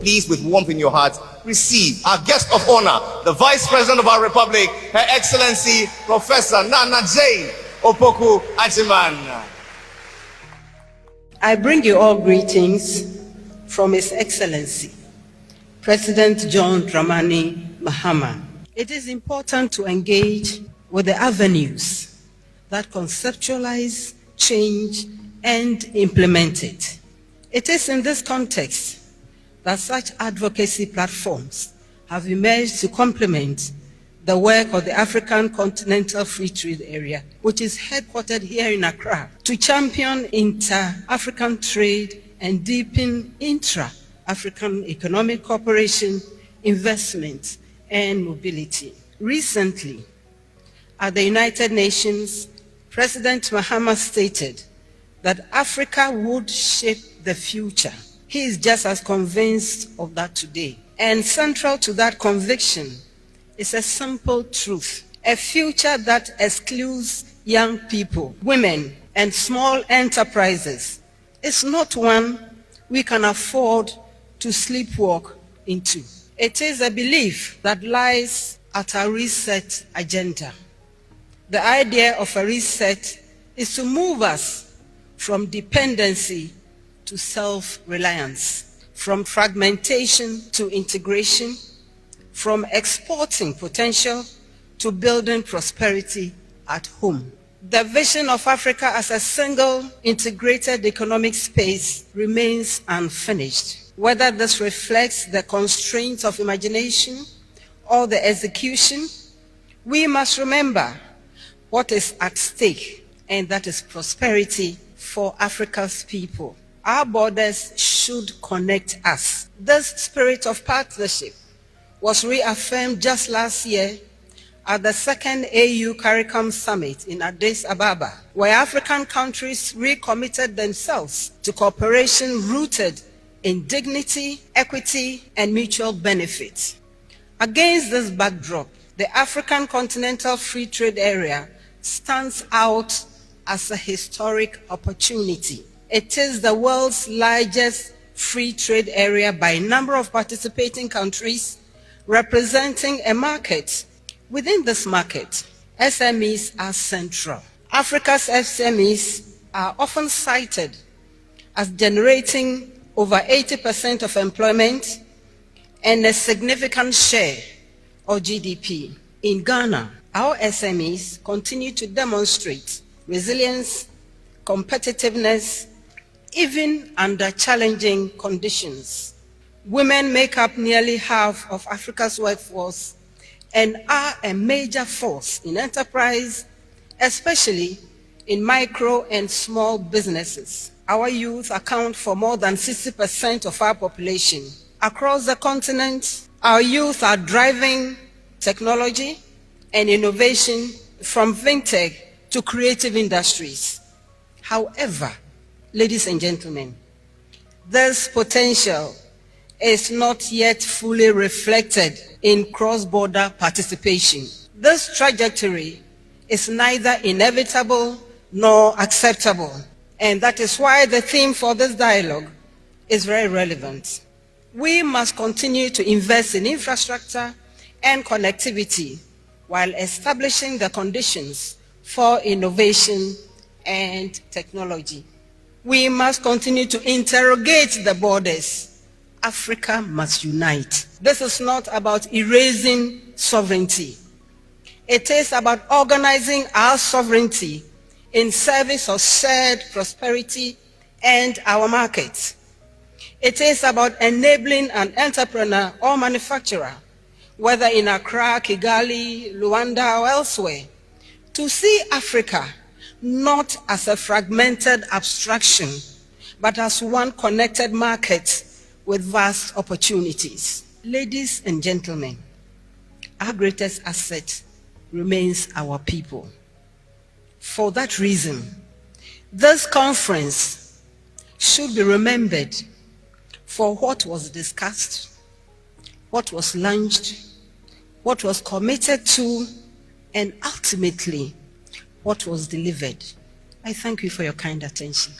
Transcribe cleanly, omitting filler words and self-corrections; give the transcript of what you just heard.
please, with warmth in your heart, receive our guest of honor, the Vice President of our Republic, Her Excellency, Professor Nana Jane Opoku-Agyeman. I bring you all greetings from His Excellency, President John Dramani Mahama. It is important to engage with the avenues that conceptualize, change, and implement it. It is in this context that such advocacy platforms have emerged to complement the work of the African Continental Free Trade Area, which is headquartered here in Accra, to champion inter-African trade and deepen intra-African economic cooperation, investment, and mobility. Recently, at the United Nations, President Mahama stated that Africa would shape the future. He is just as convinced of that today. And central to that conviction is a simple truth: a future that excludes young people, women, and small enterprises is not one we can afford to sleepwalk into. It is a belief that lies at our reset agenda. The idea of a reset is to move us from dependency to self-reliance, from fragmentation to integration, from exporting potential to building prosperity at home. The vision of Africa as a single integrated economic space remains unfinished. Whether this reflects the constraints of imagination or the execution, we must remember what is at stake, and that is prosperity for Africa's people. Our borders should connect us. This spirit of partnership was reaffirmed just last year at the second AU CARICOM Summit in Addis Ababa, where African countries recommitted themselves to cooperation rooted in dignity, equity, and mutual benefit. Against this backdrop, the African Continental Free Trade Area stands out as a historic opportunity. It is the world's largest free trade area by number of participating countries, representing a market. Within this market, SMEs are central. Africa's SMEs are often cited as generating over 80% of employment and a significant share of GDP. In Ghana, our SMEs continue to demonstrate resilience, competitiveness, even under challenging conditions. Women make up nearly half of Africa's workforce and are a major force in enterprise, especially in micro and small businesses. Our youth account for more than 60% of our population. Across the continent, our youth are driving technology and innovation from fintech to creative industries. However, ladies and gentlemen, this potential is not yet fully reflected in cross-border participation. This trajectory is neither inevitable nor acceptable, and that is why the theme for this dialogue is very relevant. We must continue to invest in infrastructure and connectivity while establishing the conditions for innovation and technology. We must continue to interrogate the borders. Africa must unite. This is not about erasing sovereignty. It is about organizing our sovereignty in service of shared prosperity and our markets. It is about enabling an entrepreneur or manufacturer, whether in Accra, Kigali, Luanda, or elsewhere, to see Africa not as a fragmented abstraction, but as one connected market with vast opportunities. Ladies and gentlemen, our greatest asset remains our people. For that reason, this conference should be remembered for what was discussed, what was launched, what was committed to, and ultimately, what was delivered. I thank you for your kind attention.